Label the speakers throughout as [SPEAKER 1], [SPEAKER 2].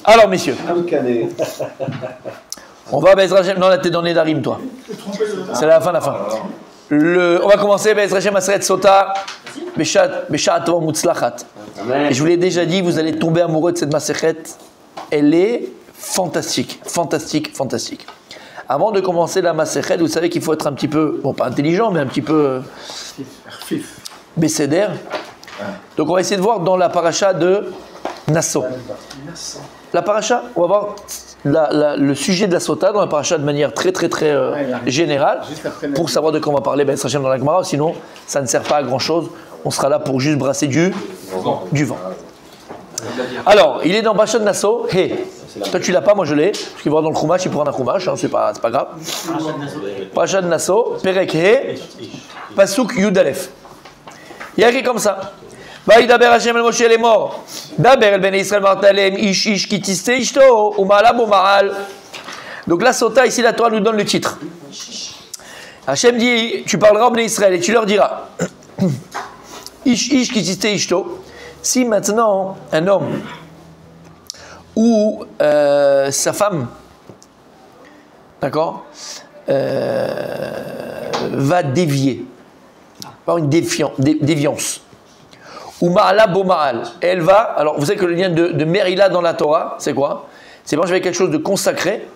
[SPEAKER 1] Alors, messieurs, on va non, là, t'es dans les darim, toi. C'est la fin, on va commencer Maseret Sota, Beshat Tova Mutzlachat. Et je vous l'ai déjà dit, vous allez tomber amoureux de cette Maseret. Elle est fantastique, fantastique, fantastique. Avant de commencer la Maseret, vous savez qu'il faut être un petit peu, bon, pas intelligent, mais un petit peu bécédaire. Donc on va essayer de voir dans la paracha de Nasso. La paracha, on va voir le sujet de la Sota dans la paracha de manière très générale, pour savoir de quoi on va parler dans la Gemara, sinon ça ne sert pas à grand chose, on sera là pour juste brasser du vent. Alors, il est dans Paracha de Nasso, toi tu l'as pas, moi je l'ai, parce qu'il va dans le Chumash, il prend un Chumash, hein, c'est pas grave. Paracha de Nasso, Perek Pasuk Yud Aleph. Il y a écrit comme ça. Vaïdaber Hashem el Moshe les morts. Daber el Bnei Israël martalem ish ki tiste ishto ou ma'ala ma'al. Donc la Sota ici la Torah nous donne le titre. Hashem dit, tu parleras au Bnei Israël et tu leur diras ish ki tiste ishto. Si maintenant un homme ou sa femme, d'accord, va dévier, avoir une déviance. Ou ma'ala bo ma'al. Elle va, alors vous savez que le lien de Merila dans la Torah, c'est quoi? C'est quand j'avais quelque chose de consacré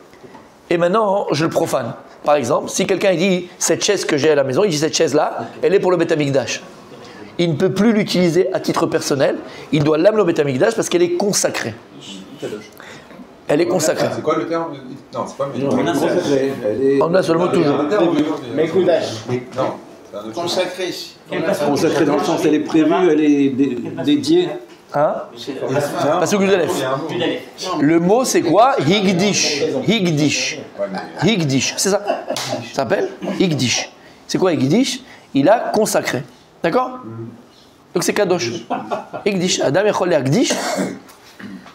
[SPEAKER 1] et maintenant je le profane. Par exemple, si quelqu'un dit cette chaise que j'ai à la maison, il dit cette chaise-là, elle est pour le Beth Amikdash. Il ne peut plus l'utiliser à titre personnel, il doit l'amener au Beth Amikdash parce qu'elle est consacrée. Elle est consacrée.
[SPEAKER 2] C'est quoi le terme? Non, c'est pas
[SPEAKER 1] on a seulement toujours.
[SPEAKER 3] Mekoudash.
[SPEAKER 2] Non.
[SPEAKER 3] Consacrée.
[SPEAKER 4] Consacrée dans le sens, elle est prévue, elle est dédiée.
[SPEAKER 1] Hein? Parce que le mot c'est quoi? Higdish. Higdish. Higdish. C'est ça? Ça s'appelle Higdish. C'est quoi Higdish? Il a consacré. D'accord? Donc c'est Kadosh. Higdish. Adam echol Higdish.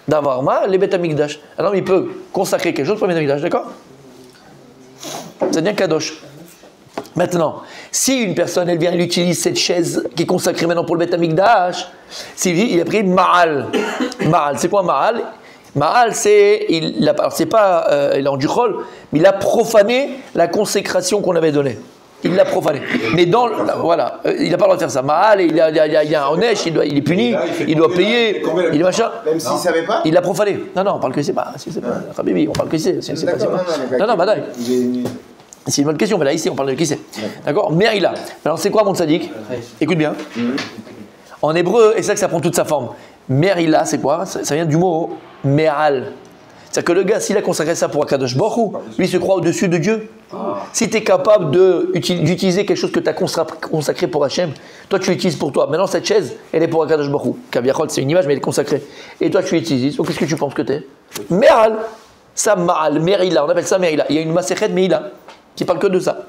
[SPEAKER 1] D'avoir ma les Beth Amikdash. Alors il peut consacrer quelque chose pour le Beth Amikdash. D'accord? Ça devient Kadosh. Maintenant, si une personne, elle vient, elle utilise cette chaise qui est consacrée maintenant pour le Beth Amikdash, il a pris Ma'al. Ma'al, c'est quoi Ma'al? Ma'al, il est en duchol, mais il a profané la consécration qu'on avait donnée. Il l'a profané. Mais voilà, il n'a pas le droit de faire ça. Ma'al, il y a un onesh, il est puni, il doit payer, il est machin.
[SPEAKER 3] Même s'il ne savait pas?
[SPEAKER 1] Il l'a profané. Non, on parle que c'est pas. On parle que c'est. Non, badaï. C'est une bonne question, mais là ici on parle de qui c'est. D'accord? Merila. Alors c'est quoi mon tzaddik? Écoute bien. En hébreu, et c'est ça que ça prend toute sa forme. Merila, c'est quoi? Ça vient du mot me'al. C'est-à-dire que le gars, s'il a consacré ça pour Akadosh Baruch Hu, lui il se croit au-dessus de Dieu. Si tu es capable d'utiliser quelque chose que tu as consacré pour Hachem, toi tu l'utilises pour toi. Maintenant cette chaise, elle est pour Akadosh Baruch Hu. Kaviachol, c'est une image, mais elle est consacrée. Et toi tu l'utilises. Donc qu'est-ce que tu penses que tu es? Me'al. Ça ma'al, Merila, on appelle ça Merila. Il y a une Masechet Meila qui parle que de ça.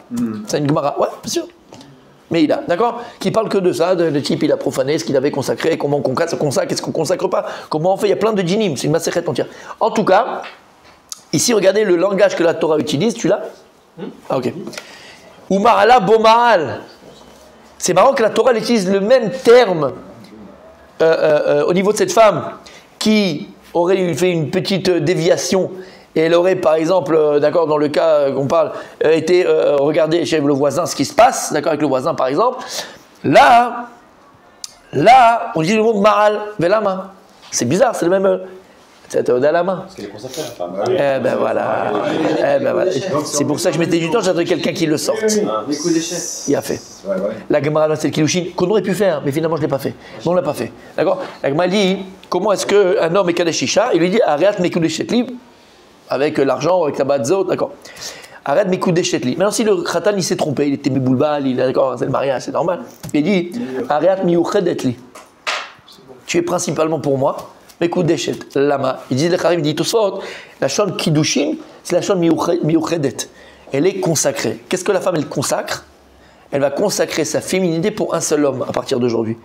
[SPEAKER 1] C'est une Gemara, ouais, bien sûr. Mais il a, d'accord? Qui parle que de ça, le type il a profané ce qu'il avait consacré, comment on consacre, qu'est-ce qu'on consacre pas, comment on fait, il y a plein de djinim, c'est une macérette entière. En tout cas, ici regardez le langage que la Torah utilise, tu l'as? Ah ok. Ou ma'ala bo ma'al. C'est marrant que la Torah utilise le même terme au niveau de cette femme qui aurait fait une petite déviation. Et elle aurait, par exemple, d'accord, dans le cas qu'on parle, été regarder chez le voisin ce qui se passe, d'accord, avec le voisin, par exemple. Là, on dit le mot ma'al, velama. C'est bizarre, c'est le même. C'est à la main.
[SPEAKER 2] Parce qu'elle est consacrée, la femme.
[SPEAKER 1] Eh ben voilà. C'est pour ça que je mettais du temps, j'attendais quelqu'un qui le sorte. Il a fait. La Gemara, c'est le Kilushin, qu'on aurait pu faire, mais finalement je ne l'ai pas fait. Non, on ne l'a pas fait. D'accord? La Gemara dit comment est-ce qu'un homme est Kadesh Isha? Il lui dit Ariat Mekudeshet Li. Avec l'argent, avec la batzot, d'accord. Arrête mes coups d'échetli. Maintenant, si le khatan il s'est trompé, il était méboulbal, d'accord, c'est le mariage, c'est normal. Il dit arrête miouchedetli. Tu es principalement pour moi, mes coups d'échet. Lama. Il dit le kharim, il dit tout ça, la chambre kiddushin, c'est la chambre miouchedet. Elle est consacrée. Qu'est-ce que la femme, elle consacre? Elle va consacrer sa féminité pour un seul homme à partir d'aujourd'hui.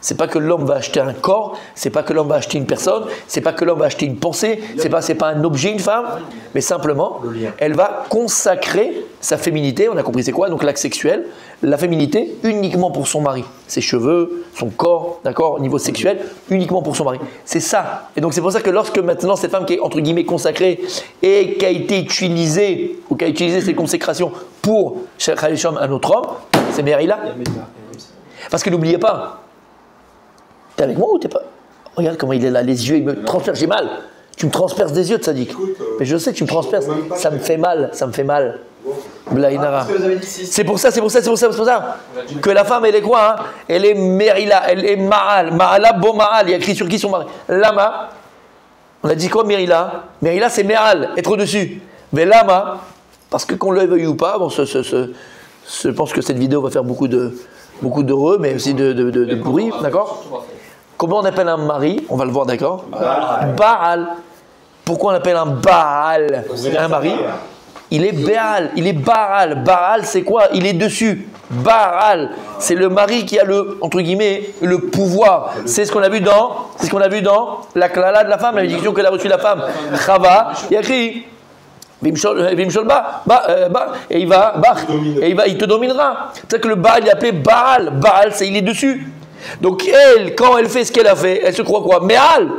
[SPEAKER 1] C'est pas que l'homme va acheter un corps, c'est pas que l'homme va acheter une personne, c'est pas que l'homme va acheter une pensée, c'est pas un objet, une femme, mais simplement, elle va consacrer sa féminité, on a compris c'est quoi, donc l'acte sexuel, la féminité uniquement pour son mari. Ses cheveux, son corps, d'accord, au niveau sexuel, uniquement pour son mari. C'est ça. Et donc c'est pour ça que lorsque maintenant cette femme qui est entre guillemets consacrée et qui a été utilisée, ou qui a utilisé ses consécrations pour un autre homme, c'est Merila. Parce que n'oubliez pas, t'es avec moi ou t'es pas? Regarde comment il est là, les yeux, il me transperce, j'ai mal. Tu me transperces des yeux, Tzadik. Mais je sais que tu me transperces. Ça me fait mal, ça me fait mal. Blaïnara. C'est pour ça que la femme, elle est quoi, hein? Elle est Merila, elle est Ma'al. Ma'ala bo Ma'al. Il y a écrit sur qui son mari? Lama. On a dit quoi, Merila? Merila, c'est Me'al, être au-dessus. Mais Lama, parce que qu'on le veuille ou pas, bon, je pense que cette vidéo va faire beaucoup d'heureux, mais aussi de bruit, d'accord? Comment on appelle un mari? On va le voir, d'accord? Baal. Pourquoi on appelle un Baal un mari? Il est Baal, il est Baal. Baal, c'est quoi? Il est dessus. Baal, c'est le mari qui a le, entre guillemets, le pouvoir. C'est ce qu'on a vu dans la klala de la femme, la bénédiction qu'elle a reçue la femme. Chava, il y a écrit. Et il te dominera. C'est ça que le Baal, il est appelé Baal. Baal, c'est il est dessus. Donc elle, quand elle fait ce qu'elle a fait, elle se croit quoi? Me'al,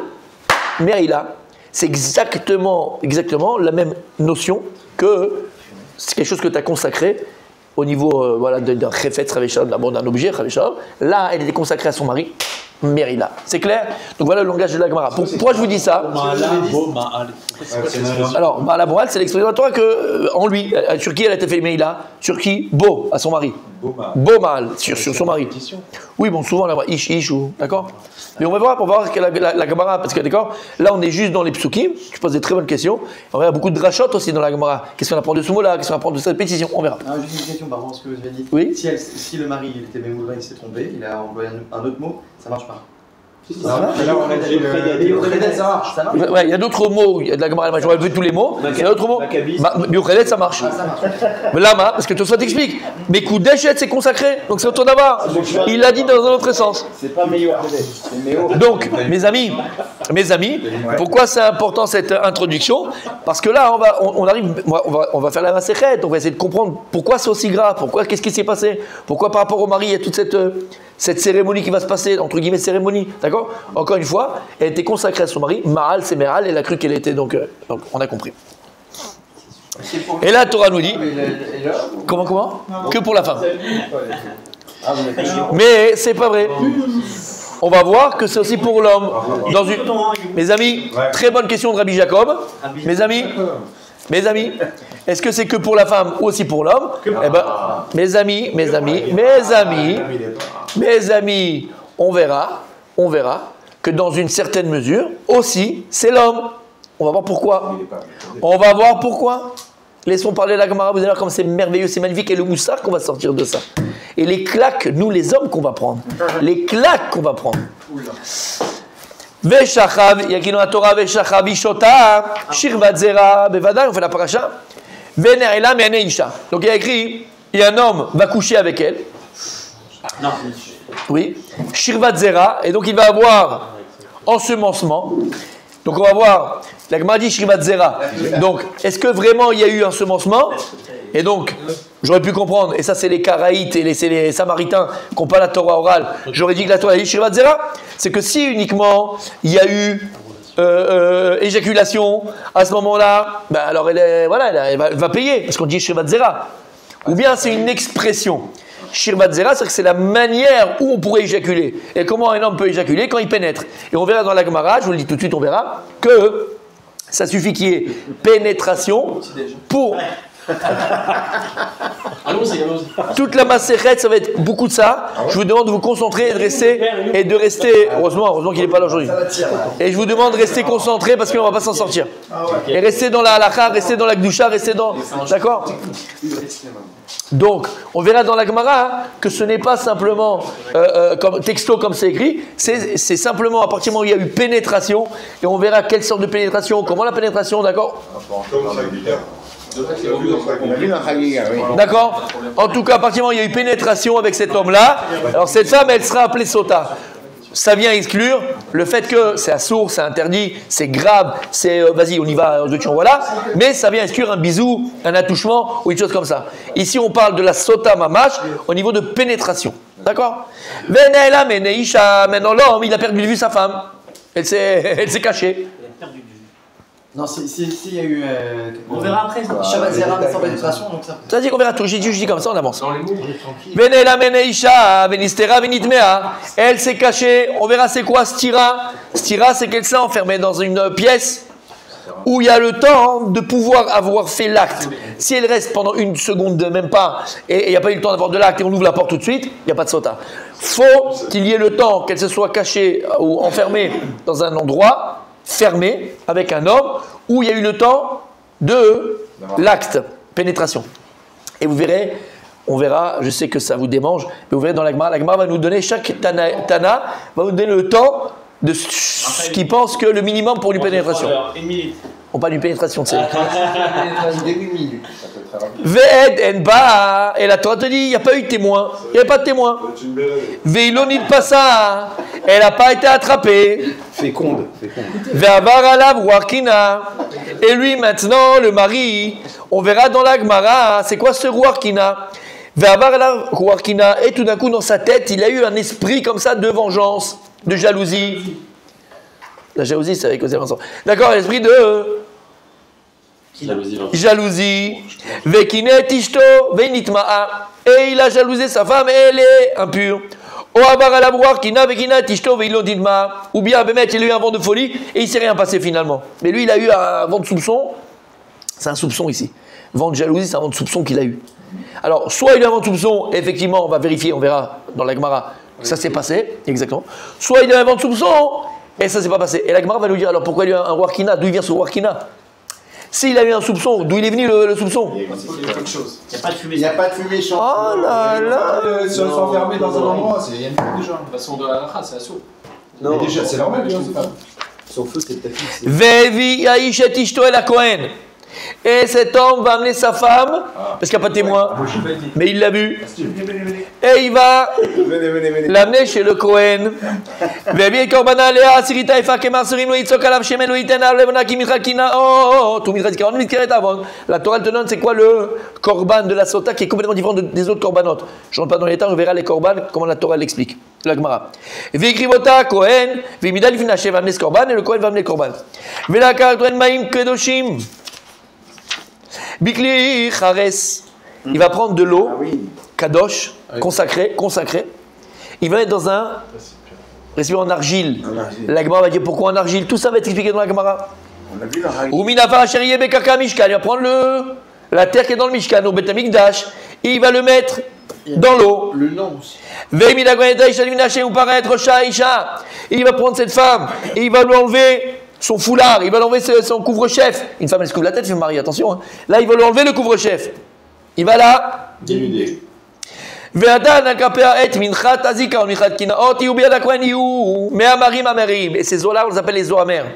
[SPEAKER 1] Me'ila. C'est exactement la même notion que c'est quelque chose que tu as consacré au niveau voilà, d'un chefetz ravesham, d'un objet ravesham. Là, elle était consacrée à son mari. Merila. C'est clair? Donc voilà le langage de la Gemara. Pourquoi je vous dis ça? Alors, Ma'ala Boal, c'est l'expression de la Torah que, en lui, sur qui elle a été fait Meila? Sur qui? Bo, à son mari. Bo Ma'al, sur son mari. Oui, bon, souvent, là, ish, ou, d'accord? Mais on va voir que la Gemara, parce que, d'accord, là, on est juste dans les psukim, je pose des très bonnes questions. On verra beaucoup de drachot aussi dans la Gemara. Qu'est-ce qu'on apprend de ce mot-là? Qu'est-ce qu'on apprend de cette pétition? On verra.
[SPEAKER 5] Juste une question par rapport à ce que vous avez dit.
[SPEAKER 1] Oui?
[SPEAKER 5] Si le mari il était Mémoula, il s'est trompé, il a employé un autre mot, ça marche pas.
[SPEAKER 3] Ça marche.
[SPEAKER 1] Ouais, il y a d'autres mots, il y a de la Gemara, j'aurais vu tous les mots. Il y a d'autres mots. Biochelet, ça marche. Mais Lama, parce que tout ça t'explique. Mais Koudeshet, c'est consacré, donc c'est autour d'abord. Il l'a dit dans un autre sens.
[SPEAKER 3] C'est pas meilleur.
[SPEAKER 1] Donc, mes amis, pourquoi c'est important cette introduction? Parce que là, on va faire la Masechet, on va essayer de comprendre pourquoi c'est aussi grave, qu'est-ce qui s'est passé, pourquoi par rapport au mari il y a toute cette cérémonie qui va se passer, entre guillemets cérémonie, d'accord? Encore une fois, elle était consacrée à son mari, Ma'al, c'est Me'al, elle a cru qu'elle était, donc on a compris. Et là, Torah nous dit, comment? Que pour la femme. Mais c'est pas vrai. On va voir que c'est aussi pour l'homme. Mes amis, très bonne question de Rabbi Jacob. Mes amis, est-ce que c'est que pour la femme ou aussi pour l'homme? Eh ben, mes amis, on verra que dans une certaine mesure, aussi, c'est l'homme. On va voir pourquoi. Laissons parler la Gemara, vous allez voir comme c'est merveilleux, c'est magnifique, et le moussard qu'on va sortir de ça. Et les claques, nous les hommes qu'on va prendre. Veshachav, il y a qui dans la Torah, Veshachav, Ishota, Shirvat Zera, Bevada, on fait la paracha. Venerela, Mene Isha. Donc il y a écrit, et un homme va coucher avec elle.
[SPEAKER 5] Non.
[SPEAKER 1] Oui. Shirvat Zera, et donc il va avoir ensemencement. Donc on va voir, la Gemara dit Shirvat Zera. Donc est-ce que vraiment il y a eu ensemencement? Et donc, j'aurais pu comprendre, et ça c'est les Karaïtes et c'est les Samaritains qui n'ont pas la Torah orale, j'aurais dit que la Torah dit Shirvat Zera, c'est que si uniquement il y a eu éjaculation à ce moment-là, ben alors elle va payer, parce qu'on dit Shirvat Zera. Ou bien c'est une expression. Shirvat Zera, c'est que c'est la manière où on pourrait éjaculer. Et comment un homme peut éjaculer? Quand il pénètre. Et on verra dans la Gemara, je vous le dis tout de suite, on verra, que ça suffit qu'il y ait pénétration pour...
[SPEAKER 5] Allons-y.
[SPEAKER 1] Toute la Masechet, ça va être beaucoup de ça. Je vous demande de vous concentrer et de rester. Heureusement qu'il n'est pas là aujourd'hui. Et je vous demande de rester concentré parce qu'on ne va pas s'en sortir. Et rester dans la halakha, rester dans la gdusha, rester dans. D'accord? Donc, on verra dans la Gemara que ce n'est pas simplement comme texto comme c'est écrit, c'est simplement à partir du moment où il y a eu pénétration, et on verra quelle sorte de pénétration, comment la pénétration, d'accord? D'accord? En tout cas, à partir du moment où il y a eu pénétration avec cet homme-là, alors cette femme, elle sera appelée Sota. ça vient exclure le fait que c'est assourd, c'est interdit, c'est grave, c'est vas-y, on y va, voilà. Mais ça vient exclure un bisou, un attouchement ou une chose comme ça. Ici, on parle de la sota mamash au niveau de pénétration. D'accord? Maintenant, l'homme, il a perdu de vue sa femme. Elle s'est cachée.
[SPEAKER 5] Non, si y a eu.
[SPEAKER 6] On verra après.
[SPEAKER 5] Shabbat Zera sans pénétration, donc ça.
[SPEAKER 1] Ça dit qu'on verra tout. Je dis comme ça, on avance.
[SPEAKER 2] Dans les mots.
[SPEAKER 1] Elle s'est cachée. On verra c'est quoi stira. Stira, c'est qu'elle s'est enfermée dans une pièce où il y a le temps de pouvoir avoir fait l'acte. Si elle reste pendant une seconde, même pas, et il n'y a pas eu le temps d'avoir de l'acte et on ouvre la porte tout de suite, il n'y a pas de sota. Faut qu'il y ait le temps qu'elle se soit cachée ou enfermée dans un endroit fermé avec un homme où il y a eu le temps de l'acte, pénétration. Et vous verrez, on verra, je sais que ça vous démange, mais vous verrez dans la Gemara va nous donner, chaque Tana va nous donner le temps de ce qu'il pense que le minimum pour une pénétration.
[SPEAKER 6] Une minute.
[SPEAKER 1] On parle d'une pénétration, c'est
[SPEAKER 3] Ve'ed
[SPEAKER 1] Enba, et la Torah te dit, il n'y a pas eu de témoin, il n'y avait pas de témoin. Ve'ilonit passa, elle n'a pas été attrapée.
[SPEAKER 4] Féconde.
[SPEAKER 1] Ve'avar alav ruachina, et lui maintenant, le mari, on verra dans la Gemara, c'est quoi ce ruachina? Ve'avar alav ruachina, et tout d'un coup dans sa tête, il a eu un esprit comme ça de vengeance, de jalousie. La jalousie, c'est avec les ensemble. D'accord, l'esprit de jalousie. Vekinet ishto veinitma'a. Et il a jalousé sa femme et elle est impure. Ou bien Bémet, il a eu un vent de folie et il ne s'est rien passé finalement. Mais lui, il a eu un vent de soupçon. C'est un soupçon ici. Vent de jalousie, c'est un vent de soupçon qu'il a eu. Alors, soit il a eu un vent de soupçon, et effectivement, on va vérifier, on verra dans la Gemara que ça s'est passé, exactement. Soit il a eu un vent de soupçon et ça ne s'est pas passé. Et la Gemara va nous dire alors pourquoi il y a eu un ruachina, d'où il vient ce ruachina? S'il a eu un soupçon, d'où il est venu le soupçon?
[SPEAKER 6] Il n'y a pas de fumée.
[SPEAKER 3] Il n'y a pas de fumée chante.
[SPEAKER 1] Oh là là!
[SPEAKER 2] Si on s'enfermer dans un endroit, il y a une fumée déjà.
[SPEAKER 7] De toute façon, de la halakha, c'est assaut.
[SPEAKER 2] Non, déjà, c'est normal, les gens se font.
[SPEAKER 5] Son feu, c'est peut-être fixé.
[SPEAKER 1] Vevi yaïsh et ishto el Kohen. Et cet homme va amener sa femme, parce qu'il n'y a pas de témoin, mais il l'a vu. Et il va l'amener chez le Kohen. La Torah te donne c'est quoi le korban de la sota qui est complètement différent des autres korbanot. Je ne rentre pas dans les détails, on verra les korban, comment la Torah l'explique. La Gemara. Vekrivota Kohen, Vimida Lifnashe va amener ce korban et le Kohen va amener le korban. Velakar Dren Maim Kedoshim. Bikli Chares, il va prendre de l'eau, kadosh, consacré. Il va être dans un récipient en argile. La Gemara va dire pourquoi en argile. Tout ça va être expliqué dans la Gemara. Ou Minafar Sheriye Bekaka Mishkan, il va prendre la terre qui est dans le Mishkan, au Bet Amikdash, et il va le mettre dans l'eau.
[SPEAKER 3] Le nom aussi.
[SPEAKER 1] Il va prendre cette femme et il va lui enlever son foulard, il va l'enlever son couvre-chef. Une femme elle se couvre la tête, il fait Marie, attention. Hein. Là il va lui enlever le couvre-chef. Il va là
[SPEAKER 2] dénuder.
[SPEAKER 1] Et ces eaux-là, on les appelle les eaux amères.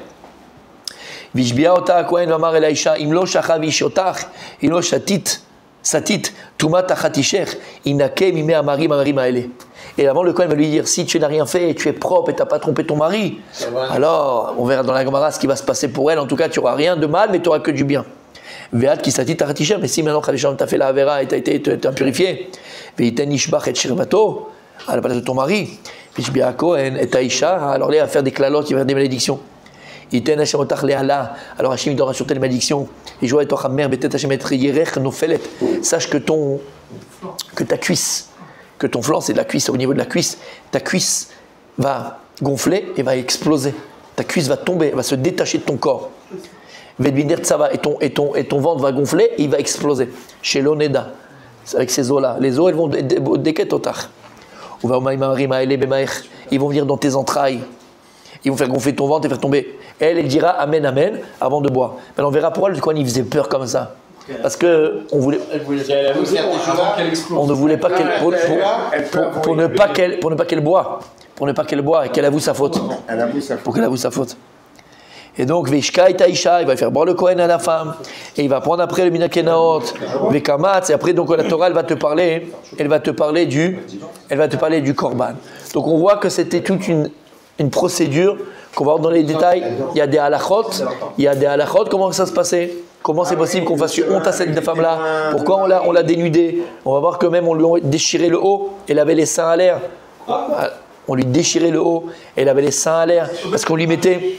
[SPEAKER 1] Vishbia ota Kohen vamar el Aisha imlo shachavish otach ilo shatit satit tumat achatisher inake mime amarim aele. Et avant le Kohen va lui dire si tu n'as rien fait, tu es propre et tu n'as pas trompé ton mari, alors on verra dans la Gemara ce qui va se passer pour elle. En tout cas, tu n'auras rien de mal, mais tu n'auras que du bien. Veat qui satit achatisher, mais si maintenant Khadijah t'a fait la avera et tu as été impurifié, veiten ishbach et shirvato à la place de ton mari, Vishbia Kohen et Aisha, alors là il va faire des klalotes, il va faire des malédictions. Alors Hachem doit sur telle malédiction. Sache que ta cuisse, que ton flanc c'est de la cuisse, au niveau de la cuisse, ta cuisse va gonfler et va exploser. Ta cuisse va tomber, va se détacher de ton corps. Et ton ventre va gonfler et il va exploser. Chez l'oneda, avec ces eaux-là. Les eaux elles vont déketotar. Ils vont venir dans tes entrailles. Ils vont faire gonfler ton ventre et faire tomber. Elle dira Amen, Amen, avant de boire. Mais on verra pourquoi le Kohen il faisait peur comme ça. Parce que on voulait, on ne voulait pas qu'elle, pour ne pas qu'elle boive, et qu'elle avoue sa faute. Pour qu'elle avoue sa faute. Et donc Veshka et Taïcha, il va faire boire le Kohen à la femme, et il va prendre après le Minakenaot, Vekamatz, et après donc la Torah elle va te parler du Korban. Donc on voit que c'était toute une procédure qu'on va voir dans les détails. Il y a des halachot. Il y a des halachot. Comment ça se passait? Comment c'est possible qu'on fasse honte à cette femme-là? Pourquoi on l'a dénudée? On va voir que même on lui a déchiré le haut. Elle avait les seins à l'air. On lui déchirait le haut, elle avait les seins à l'air, parce qu'on lui mettait,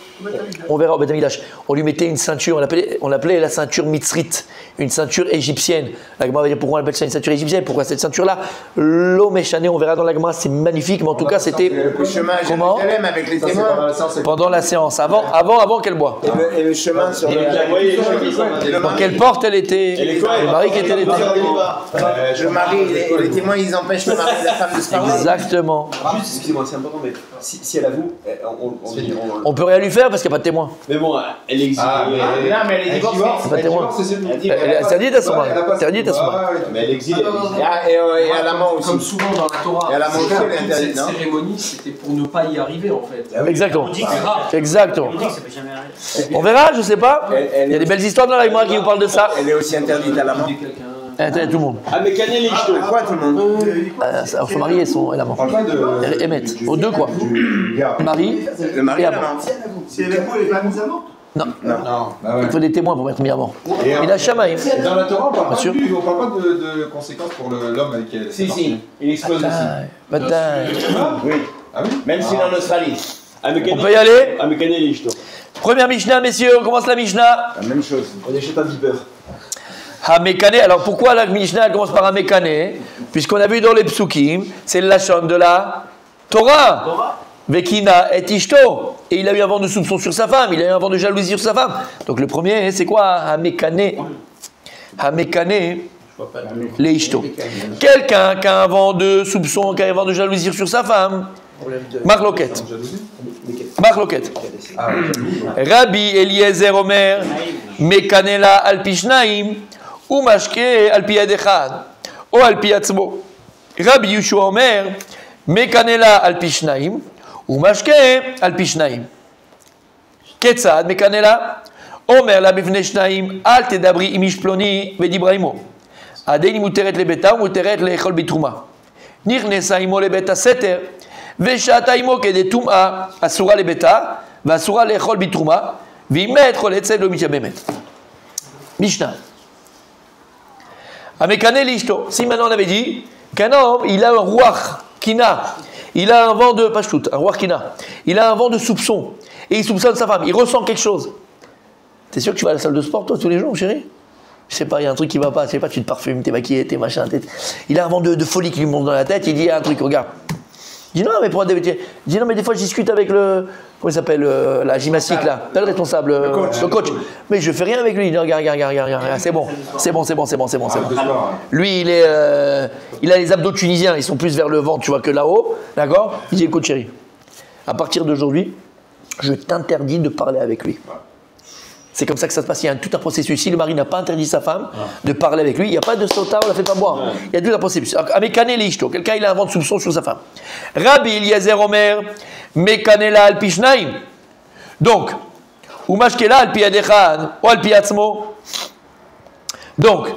[SPEAKER 1] on verra au Beth Amikdash, on lui mettait une ceinture, on l'appelait la ceinture mitzrite, une ceinture égyptienne. La Gemara va dire pourquoi on appelle ça une ceinture égyptienne, pourquoi cette ceinture-là? L'eau méchanée, on verra dans la Gemara, c'est magnifique, mais en tout cas c'était
[SPEAKER 3] Le chemin à
[SPEAKER 1] comment?
[SPEAKER 3] Jérusalem avec les témoins.
[SPEAKER 1] Pendant la séance, avant qu'elle boive.
[SPEAKER 3] Et le chemin sur
[SPEAKER 1] Dans quelle porte elle était? Le mari qui était l'été.
[SPEAKER 3] le mari, les témoins, ils empêchent le mari de la femme de se parler.
[SPEAKER 1] Exactement.
[SPEAKER 4] Juste, excusez-moi, c'est important, mais si elle avoue,
[SPEAKER 1] On peut rien lui faire parce qu'il n'y a pas de témoin.
[SPEAKER 4] Mais bon, elle existe.
[SPEAKER 3] Non, mais elle est divorcée.
[SPEAKER 1] C'est pas témoin. Elle est interdite à son mari. Interdite à son mari.
[SPEAKER 4] Mais elle existe.
[SPEAKER 3] Et à l'amant aussi.
[SPEAKER 7] Comme souvent dans la Torah,
[SPEAKER 3] Et à la montée, elle est interdite,
[SPEAKER 7] cette
[SPEAKER 3] non?
[SPEAKER 7] cérémonie, c'était pour ne pas y arriver en fait.
[SPEAKER 1] Exactement.
[SPEAKER 6] On dit que c'est grave.
[SPEAKER 1] Exactement.
[SPEAKER 6] On dit que ça peut jamais arriver.
[SPEAKER 1] On verra, je sais pas.
[SPEAKER 3] Elle
[SPEAKER 1] Il y a des belles histoires dans la Gemara qui vous parlent de ça.
[SPEAKER 3] Elle est aussi interdite à l'amant.
[SPEAKER 1] Tout le monde.
[SPEAKER 4] Ah, mais Canel et Ishto.
[SPEAKER 3] Quoi, tout le monde?
[SPEAKER 1] Son mari et l'amant.
[SPEAKER 2] On parle pas de.
[SPEAKER 1] Emmet. Aux deux quoi. Mari
[SPEAKER 3] Le mari
[SPEAKER 1] et
[SPEAKER 3] et
[SPEAKER 1] amant.
[SPEAKER 3] l'amant.
[SPEAKER 8] Si elle est vous, elle est pas mise à mort.
[SPEAKER 1] Non.
[SPEAKER 2] Non. Bah ouais.
[SPEAKER 1] Il faut des témoins pour mettre mis avant.
[SPEAKER 2] Et
[SPEAKER 1] Il a Shamaïm.
[SPEAKER 2] dans la Torah, on parle
[SPEAKER 1] Bien sûr.
[SPEAKER 2] pas de conséquences pour l'homme avec elle.
[SPEAKER 3] Si, il explose aussi.
[SPEAKER 1] Bataille.
[SPEAKER 2] Oui. Ah oui.
[SPEAKER 3] Même s'il est en Australie.
[SPEAKER 1] On peut y aller.
[SPEAKER 4] Ah, mais Canel et Ishto.
[SPEAKER 1] Première Mishnah, messieurs, on commence la Mishnah.
[SPEAKER 3] La même chose.
[SPEAKER 4] On achète un beeper.
[SPEAKER 1] Hamekane. Alors pourquoi la Mishnah elle commence par Hamekane? Puisqu'on a vu dans les psukim, c'est le lachon de la Torah. Vekina et Ishto. Et il a eu un vent de soupçon sur sa femme, il a eu un vent de jalousie sur sa femme. Donc le premier, c'est quoi? Hamekane. Hamekane. Les Ishto. Quelqu'un qui a un vent de soupçon, qui a un vent de jalousie sur sa femme. Marloquette. Marloquette. Rabbi Eliezer Omer, Mekanela al Pishnaim, ou Mashke al Piyadechad, ou al Piyatzmo. Rabbi Yeshua Omer, Mekanela al Pishnaim, ou Mashke al Pishnaim. Ketzad Mekanela, Omer la Bifne Shnaim, al Tedabri imish ploni vedibraimo. Adeni muteret lebeta, muteret lechol bitruma. Nirnesa imo lebeta seter. ושעתה עמו כדי טומאה אסורה לביתה ואסורה לאכול בתרומה ואם מת חולה צל לא מתייבמת. משנה. המקנא לאשתו. Si maintenant on avait dit qu'un homme il a un ruach kina, il a un vent de pashtout, un ruach kina, il a un vent de soupçon et il soupçonne sa femme, il ressent quelque chose. T'es sûr que tu vas à la salle de sport toi tous les jours chérie? Je sais pas, il y a un truc qui va pas, je sais pas, tu te parfumes, t'es maquillé, t'es machin, il a un vent de folie qui lui monte dans la tête, il dit il y a un truc, regarde. Je dis non, mais pour des dis non, mais des fois je discute avec le. Comment il s'appelle la gymnastique là, le responsable, le coach. Mais je fais rien avec lui. Il dit regarde, c'est bon. Lui, il a les abdos tunisiens, ils sont plus vers le ventre, tu vois, que là-haut. D'accord? Il dit écoute, chérie, à partir d'aujourd'hui, je t'interdis de parler avec lui. C'est comme ça que ça se passe. Il y a tout un processus. Si le mari n'a pas interdit sa femme de parler avec lui, il n'y a pas de sota, on ne la fait pas boire. Il y a tout un processus. Amekane l'ishto. Quelqu'un il a un vent de soupçon sur sa femme. Rabbi Eliezer Omer, Mekanela al Pishnaim. Donc, ou Mashkela al Piyadechad, ou al Piyatzmo. Donc,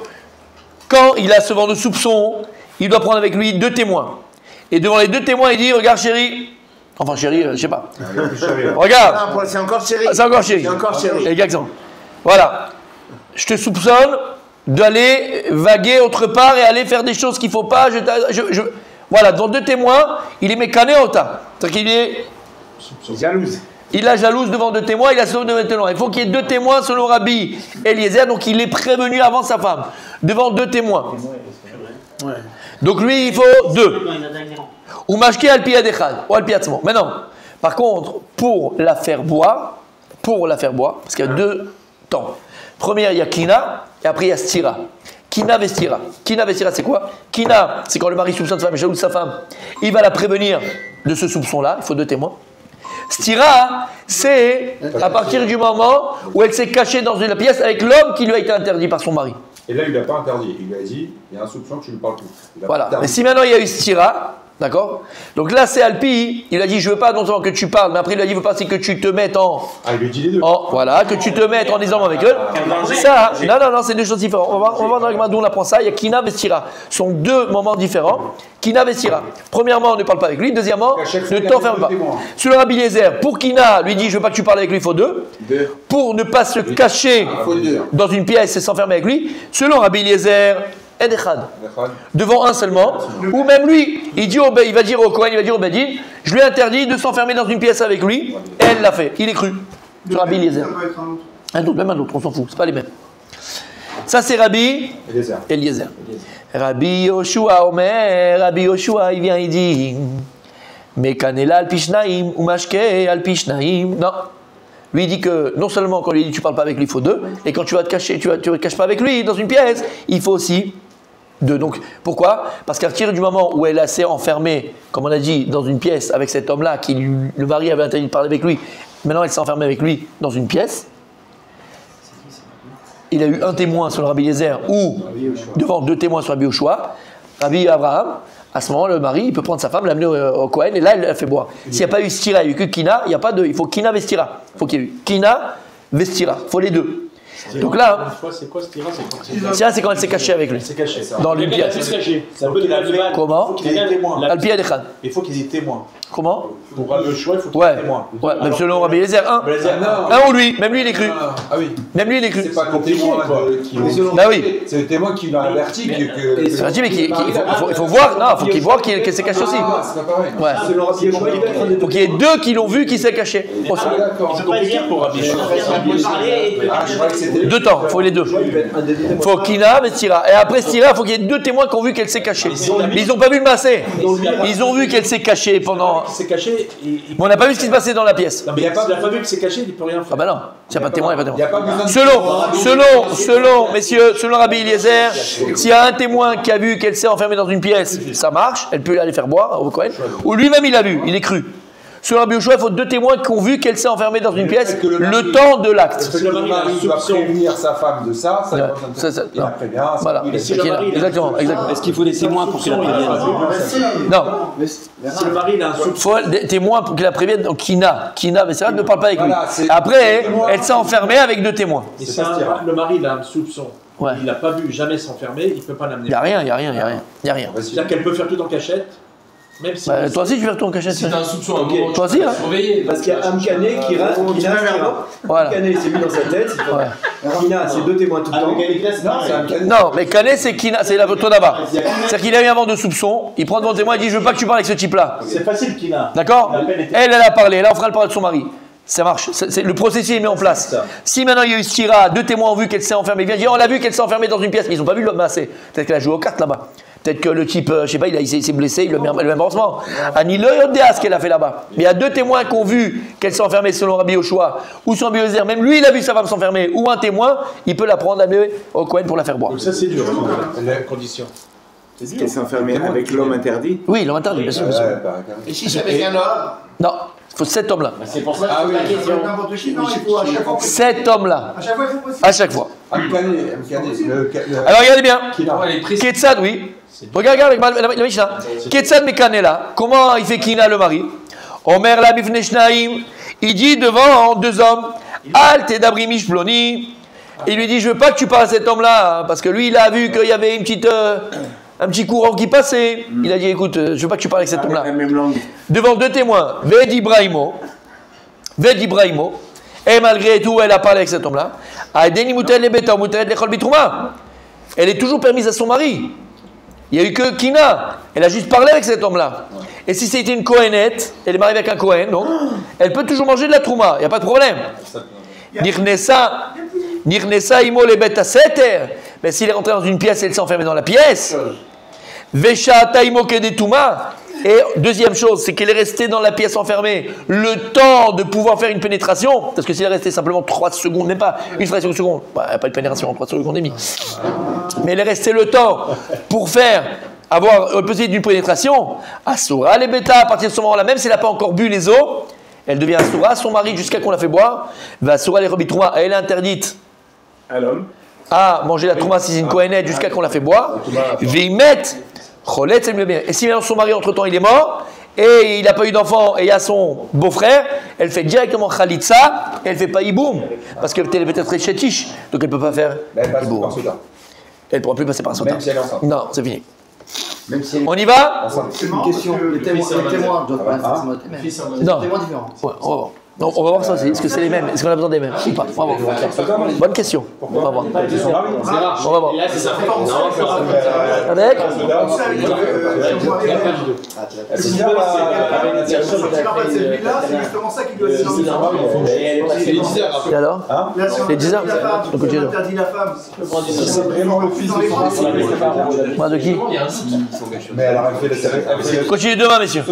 [SPEAKER 1] quand il a ce vent de soupçon, il doit prendre avec lui 2 témoins. Et devant les 2 témoins, il dit regarde chérie. Enfin chérie, je sais pas. Regarde.
[SPEAKER 3] Non, c'est encore chérie.
[SPEAKER 1] C'est encore chérie.
[SPEAKER 3] C'est encore chérie.
[SPEAKER 1] Exactement. Voilà. Je te soupçonne d'aller vaguer autre part et aller faire des choses qu'il ne faut pas. Voilà, dans 2 témoins, il est mécané au tas. C'est-à-dire qu'il est
[SPEAKER 3] Jalouse.
[SPEAKER 1] Il a jalouse devant 2 témoins, il a sauvé devant 2 témoins. Il faut qu'il y ait 2 témoins selon Rabbi Eliezer, donc il est prévenu avant sa femme, devant 2 témoins. Donc lui, il faut 2. Ou mashke al piyadechad, ou al piyatzmo. Maintenant, par contre, pour la faire boire, parce qu'il y a 2 temps. Première, il y a kina, et après il y a stira. Kina vestira. Kina vestira, c'est quoi? Kina, c'est quand le mari soupçonne sa femme, jalouse sa femme. Il va la prévenir de ce soupçon-là, il faut 2 témoins. Stira, c'est à partir du moment où elle s'est cachée dans une pièce avec l'homme qui lui a été interdit par son mari.
[SPEAKER 2] Et là, il n'a pas interdit. Il lui a dit il y a un soupçon que tu ne lui parles plus.
[SPEAKER 1] Voilà. Mais si maintenant il y a eu stira, D'accord? Donc là, c'est Alpi, il a dit, je veux pas non seulement que tu parles, mais après il a dit, je veux pas aussi que tu te mettes en...
[SPEAKER 2] Ah, il lui dit les deux.
[SPEAKER 1] Voilà, que tu te mettes en isolement avec eux. Ça, non, c'est deux choses différentes. On va voir dans le d'où on apprend ça. Il y a Kina, Vestira. Ce sont deux moments différents. Kina, Vestira. Premièrement, ne parle pas avec lui. Deuxièmement, ne t'enferme pas. Sur le Rabbi Eliezer, pour Kina, lui dit, je veux pas que tu parles avec lui, il faut deux. Pour ne pas se cacher dans une pièce et s'enfermer avec lui, selon Rabbi Eliezer, Edechad, devant un seulement, ou même lui, il va dire au Kohen, il va dire au Bedin, je lui ai interdit de s'enfermer dans une pièce avec lui, et elle l'a fait, il est cru. Sur Rabbi Eliezer. Un autre, même un autre, on s'en fout, c'est pas les mêmes. Ça c'est Rabbi Eliezer. Rabbi Yoshua Omer, Rabbi Yoshua, il vient, il dit, Mekanela al Pishnaim, ou Mashke al Pishnaim, non. Lui il dit que non seulement quand il dit tu parles pas avec lui, il faut deux, et quand tu vas te cacher, tu te caches pas avec lui dans une pièce, il faut aussi deux. Donc pourquoi? Parce qu'à partir du moment où elle s'est enfermée, comme on a dit, dans une pièce avec cet homme-là, le mari avait interdit de parler avec lui, maintenant elle s'est enfermée avec lui dans une pièce, il a eu un témoin sur le Rabbi Eliezer ou devant deux témoins sur Rabbi Yoshua, Rabbi Abraham. À ce moment, le mari, il peut prendre sa femme, l'amener au Kohen, et là, il la fait boire. S'il n'y a pas eu stira, il n'y a eu que kina, il n'y a pas de. Il faut kina vestira. Il faut qu'il y ait eu kina vestira. Il faut les deux. Donc là,
[SPEAKER 9] c'est quoi stira?
[SPEAKER 1] c'est quand elle s'est cachée avec lui.
[SPEAKER 9] C'est caché.
[SPEAKER 1] Dans l'une pièce.
[SPEAKER 9] Ça veut dire
[SPEAKER 1] Comment?
[SPEAKER 9] Il y ait des témoins.
[SPEAKER 1] Alpi Adechan.
[SPEAKER 9] Il faut qu'il y ait des témoins.
[SPEAKER 1] Comment?
[SPEAKER 9] Pour avoir le choix, il faut qu'il y ait des témoins.
[SPEAKER 1] Ouais, même selon Rabbi Eliezer, un ou lui, même lui il est cru.
[SPEAKER 2] Ah oui.
[SPEAKER 1] Même lui il est cru.
[SPEAKER 2] C'est pas le témoin qui
[SPEAKER 1] Bah oui.
[SPEAKER 2] C'est le témoin qui l'a averti que.
[SPEAKER 1] C'est vrai, mais il faut voir, non, il faut qu'il voit qu'elle s'est cachée aussi.
[SPEAKER 2] Ah, c'est pas pareil.
[SPEAKER 1] Ouais. Il faut qu'il y ait deux qui l'ont vu qui s'est caché.
[SPEAKER 2] Ah, d'accord.
[SPEAKER 9] C'est compliqué pour Rabbi Yoshua.
[SPEAKER 2] Ah, je crois que c'était.
[SPEAKER 1] Deux temps, il faut les deux. Il faut Kina et Stira. Et après Stira, il faut qu'il y ait deux témoins qui ont vu qu'elle s'est cachée. Mais ils n'ont pas vu le massé. Ils ont vu qu'elle s'est cachée pendant.
[SPEAKER 9] Il s'est caché.
[SPEAKER 1] Mais on n'a pas vu ce qui se passait dans la pièce.
[SPEAKER 9] Non, mais s'il n'a pas vu qu'il s'est caché, il ne peut rien faire.
[SPEAKER 1] Ah bah non, s'il n'y a pas de témoin, il n'y a pas de
[SPEAKER 2] Il n'y a
[SPEAKER 1] témoin.
[SPEAKER 2] pas besoin de.
[SPEAKER 1] Selon, messieurs, selon Rabbi Eliezer, s'il y a un témoin qui a vu qu'elle s'est enfermée dans une pièce, ça marche, elle peut aller faire boire au Kohen. Ou lui-même il a vu, il est cru. Selon Rabbi Yoshua, il faut deux témoins qui ont vu qu'elle s'est enfermée dans une pièce le temps de l'acte.
[SPEAKER 2] Le mari doit prévenir sa femme de ça, ça va il la prévient.
[SPEAKER 1] Voilà, exactement.
[SPEAKER 4] Est-ce qu'il faut des témoins pour qu'il la prévienne?
[SPEAKER 1] Non.
[SPEAKER 9] Si le mari a un soupçon.
[SPEAKER 1] Il faut des témoins pour qu'il la prévienne. Donc Kina, mais c'est vrai, ne parle pas avec lui. Après, elle s'est enfermée avec deux témoins.
[SPEAKER 9] Et si le mari a un soupçon, il n'a pas vu jamais s'enfermer, il ne peut pas l'amener.
[SPEAKER 1] Il n'y a rien.
[SPEAKER 9] C'est-à-dire qu'elle peut faire tout en cachette. Même si
[SPEAKER 1] toi aussi, tu vas retourner en cachette.
[SPEAKER 7] Si t'as un soupçon, un moment,
[SPEAKER 1] toi aussi, hein.
[SPEAKER 8] Parce qu'il y a Amkané qui rate, qui n'a
[SPEAKER 1] Voilà.
[SPEAKER 8] Amkané s'est mis dans sa tête. Kina, c'est deux témoins tout le temps.
[SPEAKER 1] Non, mais Kané, c'est Kina, c'est la Todava. C'est-à-dire qu'il a eu un vent de soupçon, il prend devant le témoin et dit je veux pas que tu parles avec ce type-là.
[SPEAKER 9] c'est facile qu'il a.
[SPEAKER 1] D'accord? Elle a parlé, là on fera le parler de son mari. Ça marche, le processus est mis en place. Si maintenant il y a eu Stira, deux témoins ont vu qu'elle s'est enfermée, il vient dire on l'a vu qu'elle s'est enfermée dans une pièce, mais ils n'ont pas vu le masser. Peut-être qu'elle a joué aux cartes là-bas. Peut-être que le type, je sais pas, il s'est blessé, il le met le même pansement. Annie le Yodéa, ce qu'elle a fait là-bas. Mais il y a deux témoins qui ont vu qu'elle s'est enfermée selon Rabbi Yoshua ou sur Rabbi Eliezer. Même lui, il a vu sa femme s'enfermer. Ou un témoin, il peut la prendre à au Kohen pour la faire boire.
[SPEAKER 9] Donc ça c'est dur, la condition.
[SPEAKER 3] Est-ce qu'elle s'est enfermée avec l'homme interdit?
[SPEAKER 1] Oui, l'homme interdit, bien sûr.
[SPEAKER 3] Et si c'est avec un homme?
[SPEAKER 1] Non, il faut cet homme-là.
[SPEAKER 6] C'est pour ça que c'est la question.
[SPEAKER 8] N'importe qui, non, il faut à chaque fois.
[SPEAKER 1] Cet homme-là.
[SPEAKER 8] À chaque fois, il faut possible.
[SPEAKER 1] À chaque fois.
[SPEAKER 2] Amkané.
[SPEAKER 1] Alors regardez bien.
[SPEAKER 7] Elle est précise.
[SPEAKER 1] Ketsad, oui. Regarde la Mishnah. Ketsad Mekanela. Comment il fait Kina le mari? Omer la bifne shnaim. Il dit devant deux hommes. Al tedabri mishploni. Il lui dit je veux pas que tu parles à cet homme-là parce que lui il a vu qu'il y avait un petit courant qui passait. Il a dit écoute je veux pas que tu parles avec cet homme-là.
[SPEAKER 3] La même langue.
[SPEAKER 1] Devant deux témoins. Ved Ibrahimo. Et malgré tout elle a parlé avec cet homme-là. Aideni mutel le beta mutel le chol bitrouma. Elle est toujours permise à son mari. Il n'y a eu que Kina. Elle a juste parlé avec cet homme-là. Et si c'était une Kohenette, elle est mariée avec un Kohen, donc elle peut toujours manger de la trouma. Il n'y a pas de problème. Nirnesa imo le beta seter. Mais s'il est rentré dans une pièce et elle s'est enfermée dans la pièce. Vesha taimo kedetuma. Et deuxième chose, c'est qu'elle est restée dans la pièce enfermée le temps de pouvoir faire une pénétration. Parce que si elle est restée simplement 3 secondes, même pas une fraction de seconde, pas de pénétration en 3 secondes et demie. Mais elle est restée le temps pour avoir possibilité d'une pénétration. Asura les bêtas, à partir de ce moment-là, même si elle n'a pas encore bu les eaux, elle devient Asura, son mari jusqu'à qu'on la fait boire. Va Asura les robis trouma, elle est interdite à manger la trouma si c'est une kohénette jusqu'à qu'on la fait boire. Veimet Cholet, c'est mieux bien. Et si maintenant son mari entre-temps il est mort, et il n'a pas eu d'enfant, et il y a son beau-frère, elle fait directement Khalitsa, et elle ne fait pas Iboum. Parce qu'elle est peut-être très chétiche, donc elle ne peut pas faire Iboum. Elle ne pourra plus passer par un sultan. Non, c'est fini. On y va?
[SPEAKER 5] C'est une question. Les témoins doivent pas forcément être les mêmes.
[SPEAKER 1] Non.
[SPEAKER 5] Témoins différents.
[SPEAKER 1] Ouais, on va voir. Donc, on va voir ça aussi. Est-ce que c'est les mêmes? Est-ce qu'on a besoin des mêmes? Ou pas? On va voir. Bonne question. On va voir. On va voir. Avec?
[SPEAKER 2] C'est
[SPEAKER 10] justement ça qui doit se
[SPEAKER 1] Et alors? Les 10 heures. Donc,
[SPEAKER 10] on interdit la femme.
[SPEAKER 2] C'est vraiment le fils de
[SPEAKER 1] de qui?
[SPEAKER 2] Mais alors, elle fait le
[SPEAKER 1] Continuez demain, messieurs.